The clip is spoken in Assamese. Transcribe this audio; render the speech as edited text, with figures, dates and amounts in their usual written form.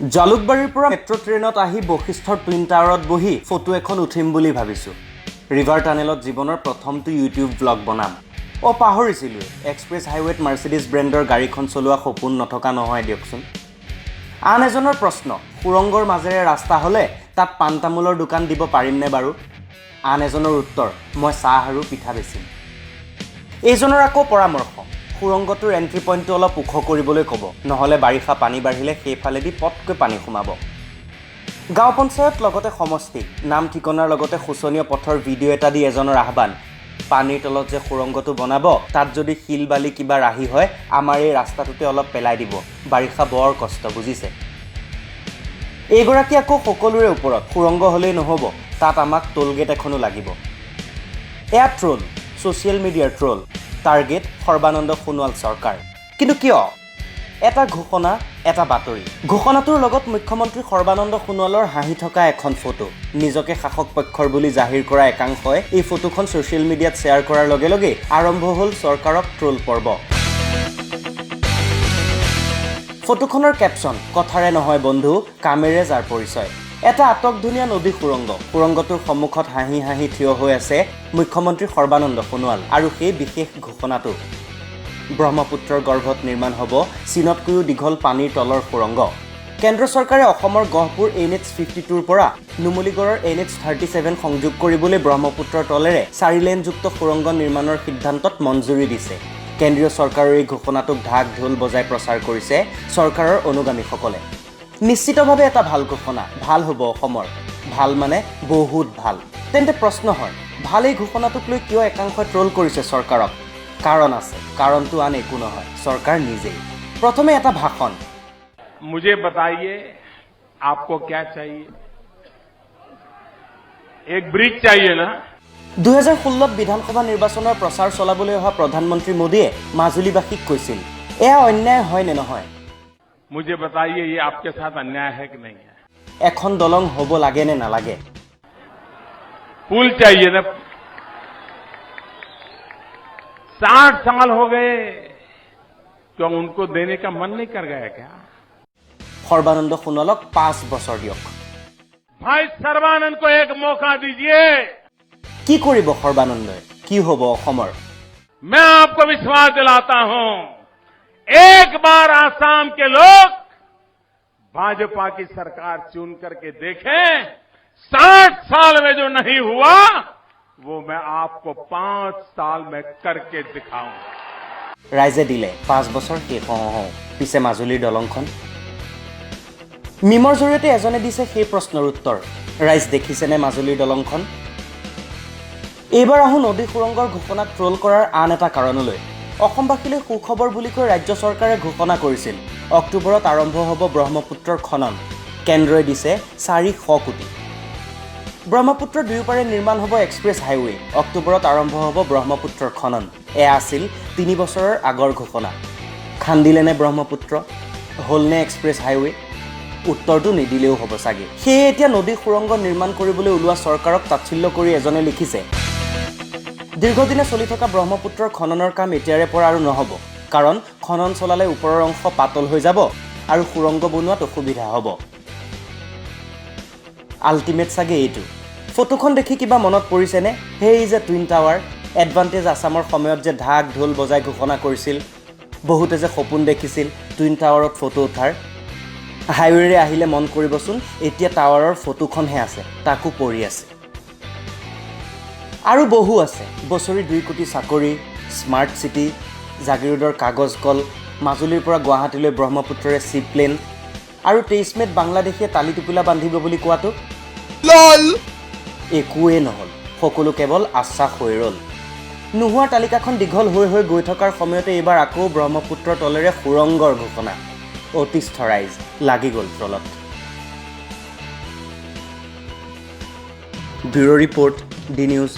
জালুকবাৰীৰ পৰা মেট্ৰ' ট্ৰেইনত আহি বশিষ্ঠৰ টুইন টাৱাৰত বহি ফটো এখন উঠিম বুলি ভাবিছোঁ। ৰিভাৰ টানেলত জীৱনৰ প্ৰথমটো ইউটিউব ব্লগ বনাম। পাহৰিছিলোঁ, এক্সপ্ৰেছ হাইৱেত মাৰ্চিডিজ ব্ৰেণ্ডৰ গাড়ীখন চলোৱা সপোন নথকা নহয় দিয়কচোন। আন এজনৰ প্ৰশ্ন, সুৰংগৰ মাজেৰে ৰাস্তা হ'লে তাত পাণ তামোলৰ দোকান দিব পাৰিমনে বাৰু? আন এজনৰ উত্তৰ, মই চাহ আৰু পিঠা বেচিম। এইজনৰ আকৌ পৰামৰ্শ, সুৰংগটোৰ এণ্ট্ৰি পইণ্টটো অলপ ওখ কৰিবলৈ ক'ব, নহ'লে বাৰিষা পানী বাঢ়িলে সেইফালেদি পটকৈ পানী সোমাব। গাঁও পঞ্চায়ত লগতে সমষ্টি, নাম ঠিকনাৰ লগতে শোচনীয় পথৰ ভিডিঅ' এটা দি এজনৰ আহ্বান, পানীৰ তলত যে সুৰংগটো বনাব, তাত যদি শিল বালি কিবা ৰাহি হয়, আমাৰ এই ৰাস্তাটোতে অলপ পেলাই দিব, বাৰিষা বৰ কষ্ট বুজিছে। এইগৰাকী আকৌ সকলোৰে ওপৰত, সুৰংগ হ'লেই নহ'ব, তাত আমাক টোলগেট এখনো লাগিব। এয়া ট্ৰল, ছ'চিয়েল মিডিয়াৰ ট্ৰল। টাৰ্গেট সৰ্বানন্দ সোণোৱাল চৰকাৰ। কিন্তু কিয়? এটা ঘোষণা, এটা বাতৰি। ঘোষণাটোৰ লগত মুখ্যমন্ত্ৰী সৰ্বানন্দ সোণোৱালৰ হাঁহি থকা এখন ফটো। নিজকে শাসক পক্ষৰ বুলি জাহিৰ কৰা একাংশই এই ফটোখন ছ'চিয়েল মিডিয়াত শ্বেয়াৰ কৰাৰ লগে লগে আৰম্ভ হ'ল চৰকাৰক ট্ৰল পৰ্ব। ফটোখনৰ কেপশ্যন, কথাৰে নহয় বন্ধু, কামেৰে যাৰ পৰিচয়। এটা আটকধুনীয়া নদী সুৰংগ। সুৰংগটোৰ সন্মুখত হাঁহি হাঁহি থিয় হৈ আছে মুখ্যমন্ত্ৰী সৰ্বানন্দ সোণোৱাল আৰু সেই বিশেষ ঘোষণাটো। ব্ৰহ্মপুত্ৰৰ গৰ্ভত নিৰ্মাণ হ'ব চীনতকৈও দীঘল পানীৰ তলৰ সুৰংগ। কেন্দ্ৰ চৰকাৰে অসমৰ গহপুৰ NH 52ৰ পৰা নুমলীগড়ৰ NH 37 সংযোগ কৰিবলৈ ব্ৰহ্মপুত্ৰৰ তলেৰে 4 লেনযুক্ত সুৰংগ নিৰ্মাণৰ সিদ্ধান্তত মঞ্জুৰি দিছে। কেন্দ্ৰীয় চৰকাৰৰ এই ঘোষণাটোক ঢাক ঢোল বজাই প্ৰচাৰ কৰিছে চৰকাৰৰ অনুগামীসকলে। নিশ্চিতভাৱে এটা ভাল ঘোষণা, ভাল হ'ব অসমৰ। ভাল মানে বহুত ভাল। তেন্তে প্ৰশ্ন হয়, ভাল এই ঘোষণাটোক লৈ কিয় একাংশই ট্ৰল কৰিছে চৰকাৰক? কাৰণ আছে, কাৰণটো আন একো নহয়, চৰকাৰ নিজেই। প্ৰথমে এটা ভাষণ। मुझे बताइए आपको क्या चाहिए? एक ब्रिज चाहिए ना? 2016 বিধানসভা নিৰ্বাচনৰ প্ৰচাৰ চলাবলৈ অহা প্ৰধানমন্ত্ৰী মোদীয়ে মাজুলীবাসীক কৈছিল, এয়া অন্যায় হয় নে নহয়? मुझे बताइए ये आपके साथ अन्याय है कि नहीं है? এখন দলং হ'ব লাগে নে নালাগে? पुल चाहिए ना? 60 साल हो गए, तो उनको देने का मन नहीं कर गया क्या? সৰ্বানন্দ সোণোৱালক 5 বছৰ দিয়ক। भाई सर्बानंद को एक मौका दीजिए। কি কৰিব সৰ্বানন্দই? কি হ'ব অসমৰ? मैं आपको विश्वास दिलाता हूं, एक बार आसाम के लोग भाजपा की सरकार चुन करके देखें, 60 साल में जो नहीं हुआ वो मैं आपको 5 साल में करके दिखाऊंगा। ৰাইজে দিলে 5 বছৰ শেষ হওঁ পিছে মাজুলীৰ দলংখন। মিমৰ জৰিয়তে এজনে দিছে সেই প্ৰশ্নৰ উত্তৰ, ৰাইজ দেখিছেনে মাজুলীৰ দলংখন? এইবাৰ আহোঁ নদী সুৰংগৰ ঘোষণাক ট্ৰল কৰাৰ আন এটা কাৰণলৈ। অসমবাসীলৈ সুখবৰ বুলি কৈ ৰাজ্য চৰকাৰে ঘোষণা কৰিছিল, অক্টোবৰত আৰম্ভ হ'ব ব্ৰহ্মপুত্ৰৰ খনন। কেন্দ্ৰই দিছে 400 কোটি। ব্ৰহ্মপুত্ৰৰ দুয়োপাৰে নিৰ্মাণ হ'ব এক্সপ্ৰেছ হাইৱে। অক্টোবৰত আৰম্ভ হ'ব ব্ৰহ্মপুত্ৰৰ খনন। এয়া আছিল 3 বছৰৰ আগৰ ঘোষণা। খান্দিলেনে ব্ৰহ্মপুত্ৰ? হ'লনে এক্সপ্ৰেছ হাইৱে? উত্তৰটো নিদিলেও হ'ব চাগে। সেয়ে এতিয়া নদী সুৰংগ নিৰ্মাণ কৰিবলৈ ওলোৱা চৰকাৰক তাচ্ছিল্য কৰি এজনে লিখিছে, দীৰ্ঘদিনে চলি থকা ব্ৰহ্মপুত্ৰৰ খননৰ কাম এতিয়াৰে পৰা আৰু নহ'ব, কাৰণ খনন চলালে ওপৰৰ অংশ পাতল হৈ যাব আৰু সুৰংগ বনোৱাত অসুবিধা হ'ব। আল্টিমেট চাগে এইটো। ফটোখন দেখি কিবা মনত পৰিছেনে? সেই যে টুইন টাৱাৰ, এডভান্টেজ আছামৰ সময়ত যে ঢাক ঢোল বজাই ঘোষণা কৰিছিল, বহুতে যে সপোন দেখিছিল টুইন টাৱাৰত ফটো উঠাৰ। হাইৱেৰে আহিলে মন কৰিবচোন, এতিয়া টাৱাৰৰ ফটোখনহে আছে, তাকো পৰি আছে। আৰু বহু আছে, বছৰি 2 কোটি চাকৰি, স্মাৰ্ট চিটি, জাগিৰোডৰ কাগজ কল, মাজুলীৰ পৰা গুৱাহাটীলৈ ব্ৰহ্মপুত্ৰৰে চিপ প্লেন, আৰু 23 মে'ত বাংলাদেশে তালি টোপোলা বান্ধিব বুলি কোৱাটো একোৱেই নহ'ল, সকলো কেৱল আশ্বাস হৈ ৰ'ল। নোহোৱাৰ তালিকাখন দীঘল হৈ হৈ গৈ থকাৰ সময়তে এইবাৰ আকৌ ব্ৰহ্মপুত্ৰৰ তলেৰে সুৰংগৰ ঘোষণা। অতিষ্ঠ ৰাইজ লাগি গ'ল ট্ৰলত। Bureau' report, D news.